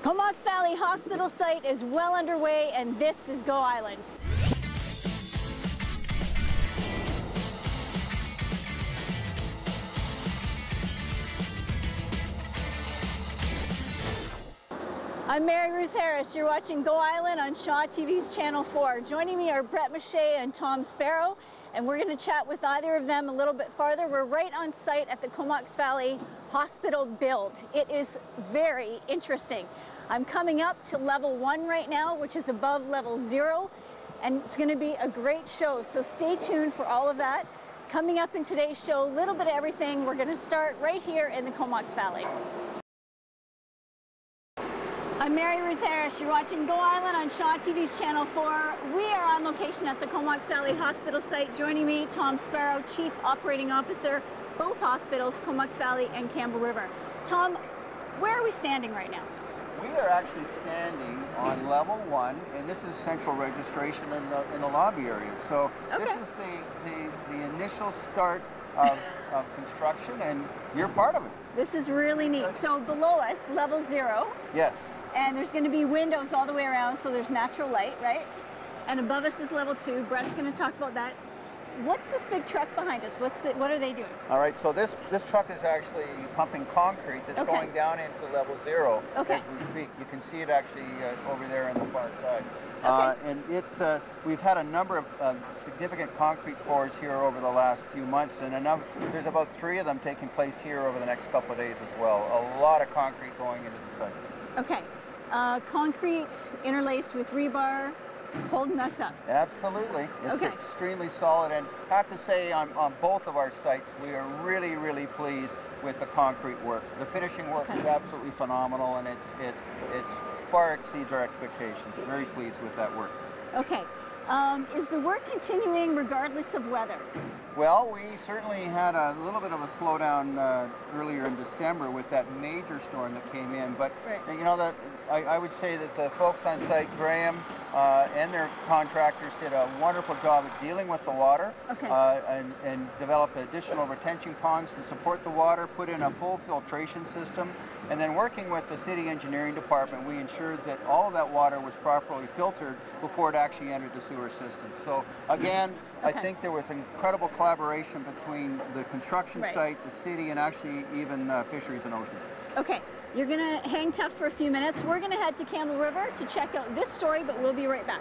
Comox Valley Hospital site is well underway, and this is Go Island. I'm Mary Ruth Harris. You're watching Go Island on Shaw TV's Channel 4. Joining me are Bret, Miche, and Tom Sparrow, and we're going to chat with either of them a little bit farther. We're right on site at the Comox Valley Hospital build. It is very interesting. I'm coming up to level 1 right now, which is above level 0, and it's going to be a great show, so stay tuned for all of that. Coming up in today's show, a little bit of everything. We're going to start right here in the Comox Valley. I'm Mary Ruth Harris. You're watching Go Island on Shaw TV's Channel 4. We are on location at the Comox Valley Hospital site. Joining me, Tom Sparrow, Chief Operating Officer, both hospitals, Comox Valley and Campbell River. Tom, where are we standing right now? We are actually standing on level 1, and this is central registration in the lobby area. So okay. This is the initial start of construction, and you're part of it. This is really neat. So below us, level 0. Yes. And there's going to be windows all the way around, so there's natural light, right? And above us is level 2. Bret's going to talk about that. What's this big truck behind us? What are they doing? All right, so this truck is actually pumping concrete that's going down into level 0 as we speak. You can see it actually over there on the far side. And we've had a number of significant concrete pours here over the last few months, and there's about 3 of them taking place here over the next couple of days as well. A lot of concrete going into the site. Okay, concrete interlaced with rebar, holding us up. Absolutely. It's extremely solid, and I have to say on both of our sites we are really, really pleased with the concrete work. The finishing work is absolutely phenomenal, and it far exceeds our expectations. Very pleased with that work. Okay. Is the work continuing regardless of weather? Well, we certainly had a little bit of a slowdown earlier in December with that major storm that came in, but you know, I would say that the folks on site, Graham and their contractors, did a wonderful job of dealing with the water and developed additional retention ponds to support the water, put in a full filtration system, and then working with the city engineering department, we ensured that all of that water was properly filtered before it actually entered the sewer system. So again, I think there was incredible collaboration between the construction site, the city, and actually even Fisheries and Oceans. Okay. You're going to hang tough for a few minutes. We're going to head to Campbell River to check out this story, but we'll be right back.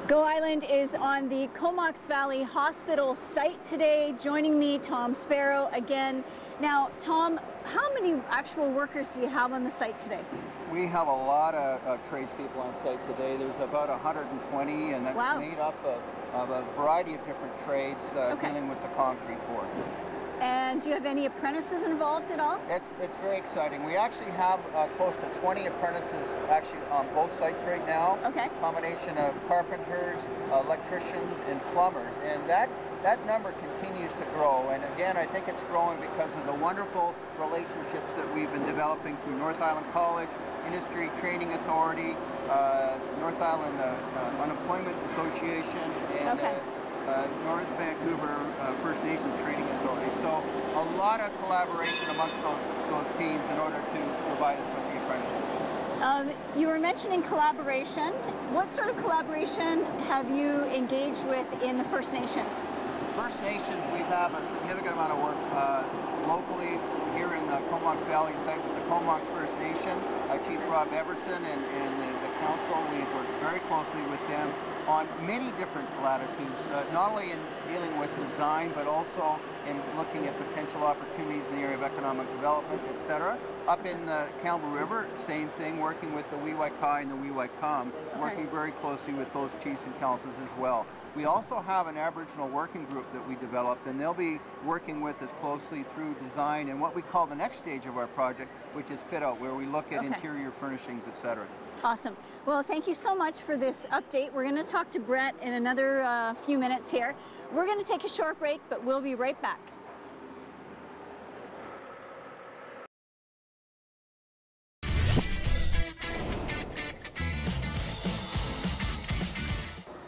Go Island is on the Comox Valley Hospital site today. Joining me, Tom Sparrow again. Now, Tom, how many actual workers do you have on the site today? We have a lot of tradespeople on site today. There's about 120, and that's made up of a variety of different trades dealing with the concrete pour. And do you have any apprentices involved at all? It's very exciting. We actually have close to 20 apprentices actually on both sites right now. Okay. Combination of carpenters, electricians, and plumbers, and that number continues to grow. And again, I think it's growing because of the wonderful relationships that we've been developing through North Island College, Industry Training Authority, North Island Unemployment Association, and North Vancouver First Nations Training Authority. So a lot of collaboration amongst those teams in order to provide us with the apprenticeship. You were mentioning collaboration. What sort of collaboration have you engaged with in the First Nations? First Nations, we have a significant amount of work locally here in the Comox Valley site with the Comox First Nation. Chief Rob Everson and the council, we've worked very closely with them on many different latitudes, not only in dealing with design, but also in looking at potential opportunities in the area of economic development, etc. Up in the Campbell River, same thing, working with the Wee-Wai-Kai and the Wee-Wai-Kum, working very closely with those chiefs and councils as well. We also have an Aboriginal working group that we developed, and they'll be working with us closely through design and what we call the next stage of our project, which is fit out, where we look at interior furnishings, etc. Awesome. Well, thank you so much for this update. We're going to talk to Bret in another few minutes here. We're going to take a short break, but we'll be right back.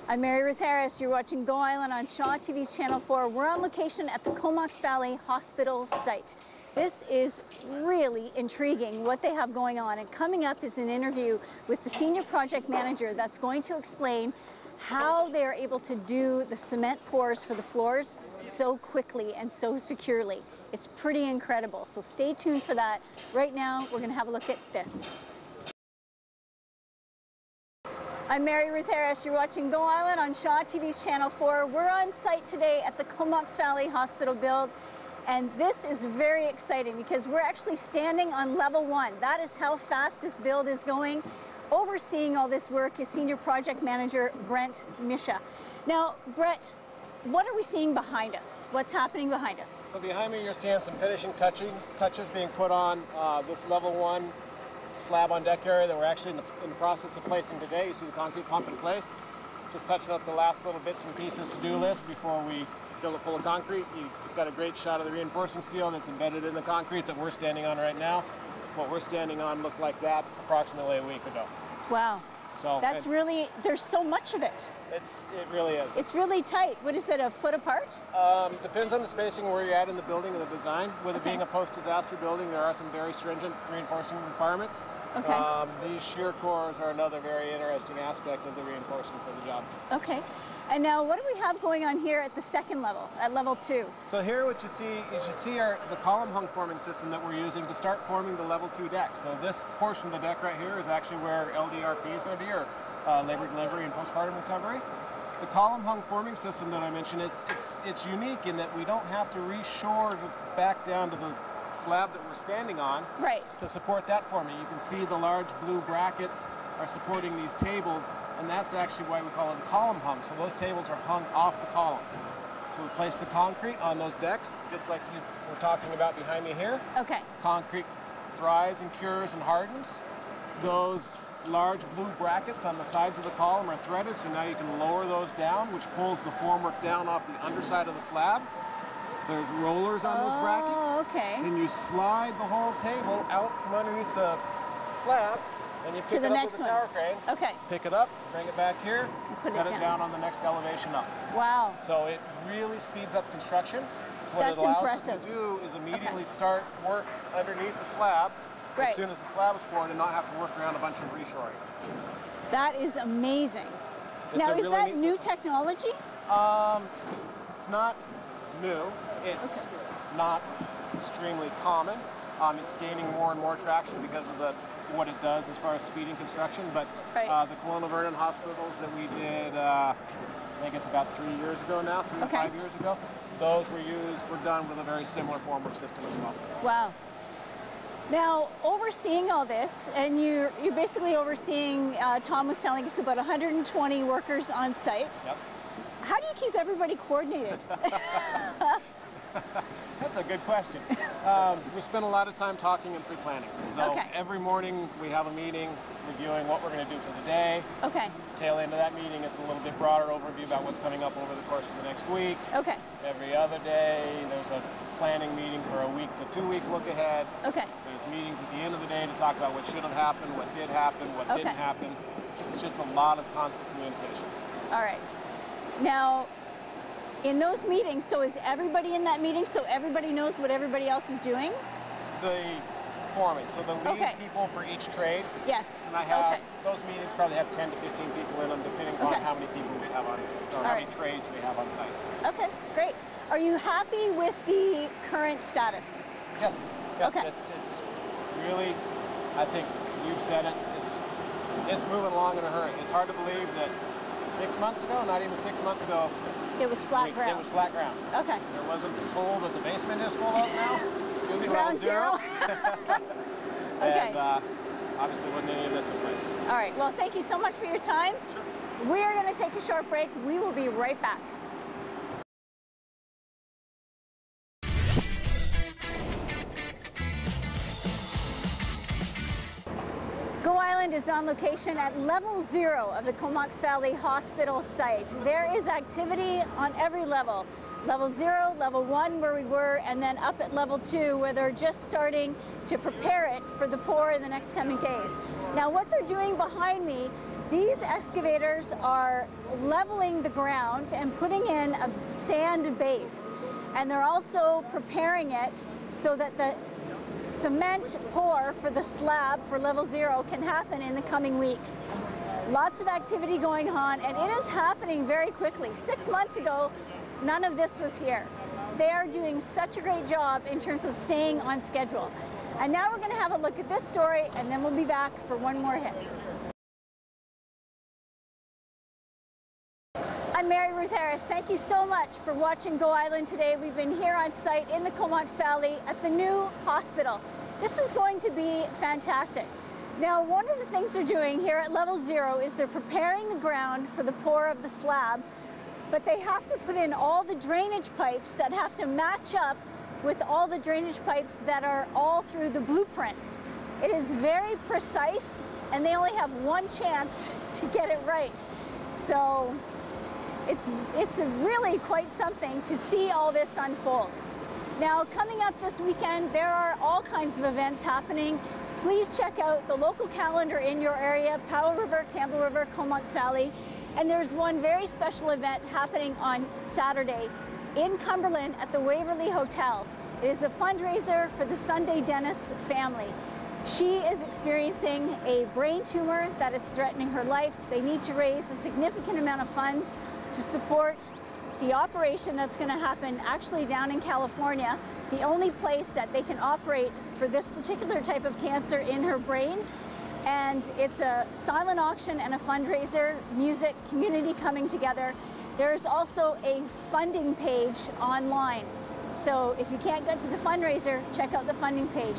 I'm Mary Ruth Harris. You're watching Go Island on Shaw TV's Channel 4. We're on location at the Comox Valley Hospital site. This is really intriguing what they have going on, and coming up is an interview with the senior project manager that's going to explain how they're able to do the cement pours for the floors so quickly and so securely. It's pretty incredible, so stay tuned for that. Right now, we're going to have a look at this. I'm Mary Ruth Harris. You're watching Go Island on Shaw TV's Channel 4. We're on site today at the Comox Valley Hospital build, and this is very exciting because we're actually standing on level 1. That is how fast this build is going. Overseeing all this work is Senior Project Manager Bret Miche. Now, Bret, what are we seeing behind us? What's happening behind us? So behind me, you're seeing some finishing touches being put on this level 1 slab on deck area that we're actually in the process of placing today. You see the concrete pump in place. Just touching up the last little bits and pieces to-do list before we fill it full of concrete. You've got a great shot of the reinforcing steel that's embedded in the concrete that we're standing on right now. What we're standing on looked like that approximately a week ago. Wow. So that's really, there's so much of it. It really is. It's really tight. What is it, a foot apart? Depends on the spacing where you're at in the building and the design. With it being a post-disaster building, there are some very stringent reinforcing requirements. Okay. These shear cores are another very interesting aspect of the reinforcing for the job. Okay. And now what do we have going on here at the second level, at level 2? So here what you see is the column hung forming system that we're using to start forming the level 2 deck. So this portion of the deck right here is actually where LDRP is going to be, or labor delivery and postpartum recovery. The column hung forming system that I mentioned, it's unique in that we don't have to reshore back down to the slab that we're standing on to support that forming. You can see the large blue brackets are supporting these tables, and that's actually why we call it column hung. So those tables are hung off the column. So we place the concrete on those decks, just like you were talking about behind me here. Okay. Concrete dries and cures and hardens. Those large blue brackets on the sides of the column are threaded, so now you can lower those down, which pulls the formwork down off the underside of the slab. There's rollers on those brackets. Okay. And you slide the whole table out from underneath the slab, and you pick it up with a tower crane. Okay. Pick it up, bring it back here, set it down on the next elevation up. Wow. So it really speeds up construction. So what it allows us to do is immediately start work underneath the slab as soon as the slab is poured and not have to work around a bunch of reshoring. That is amazing. Now, is that new technology? It's not new. It's not extremely common. It's gaining more and more traction because of what it does as far as speeding construction. But the Colonial Vernon hospitals that we did, I think it's about 3 years ago now, 3 to 5 years ago, those were done with a very similar formwork system as well. Wow. Now, overseeing all this, and you're basically overseeing, Tom was telling us, about 120 workers on site. Yes. How do you keep everybody coordinated? That's a good question. We spend a lot of time talking and pre-planning. So every morning we have a meeting reviewing what we're going to do for the day. Okay. Tail end of that meeting, it's a little bit broader overview about what's coming up over the course of the next week. Okay. Every other day there's a planning meeting for a week to 2 week look ahead. Okay. There's meetings at the end of the day to talk about what should have happened, what did happen, what didn't happen. It's just a lot of constant communication. All right. Now, in those meetings, so is everybody in that meeting so everybody knows what everybody else is doing? The forming, so the lead people for each trade. Yes. And I have, those meetings probably have 10 to 15 people in them, depending on how many people we have on, or how many trades we have on site. Okay, great. Are you happy with the current status? Yes. Yes, it's really, I think you've said it, it's moving along in a hurry. It's hard to believe that 6 months ago, not even 6 months ago, it was flat ground. It was flat ground. Okay. There wasn't this hole that the basement is full of now. It's going to be ground zero. Okay. And obviously wasn't any of this in place. All right. Well, thank you so much for your time. Sure. We are going to take a short break. We will be right back. Go Island is on location at level 0 of the Comox Valley Hospital site. There is activity on every level. Level 0, level 1 where we were, and then up at level 2 where they're just starting to prepare it for the pour in the next coming days. Now what they're doing behind me These excavators are leveling the ground and putting in a sand base. And they're also preparing it so that the cement pour for the slab for level 0 can happen in the coming weeks. Lots of activity going on, and it is happening very quickly. 6 months ago, none of this was here. They are doing such a great job in terms of staying on schedule. And now we're going to have a look at this story, and then we'll be back for one more hit. I'm Mary Ruth Harris. Thank you so much for watching Go Island today. We've been here on site in the Comox Valley at the new hospital. This is going to be fantastic. Now, one of the things they're doing here at level 0 is they're preparing the ground for the pour of the slab, but they have to put in all the drainage pipes that have to match up with all the drainage pipes that are all through the blueprints. It is very precise, and they only have one chance to get it right. So it's really quite something to see all this unfold. Now, coming up this weekend, there are all kinds of events happening. Please check out the local calendar in your area, Powell River, Campbell River, Comox Valley. And there's one very special event happening on Saturday in Cumberland at the Waverly Hotel. It is a fundraiser for the Sunday Dennis family. She is experiencing a brain tumor that is threatening her life. They need to raise a significant amount of funds to support the operation that's going to happen actually down in California, the only place that they can operate for this particular type of cancer in her brain. And it's a silent auction and a fundraiser, music, community coming together. There's also a funding page online. So if you can't get to the fundraiser, check out the funding page.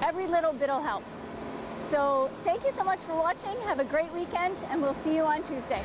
Every little bit will help. So thank you so much for watching. Have a great weekend, and we'll see you on Tuesday.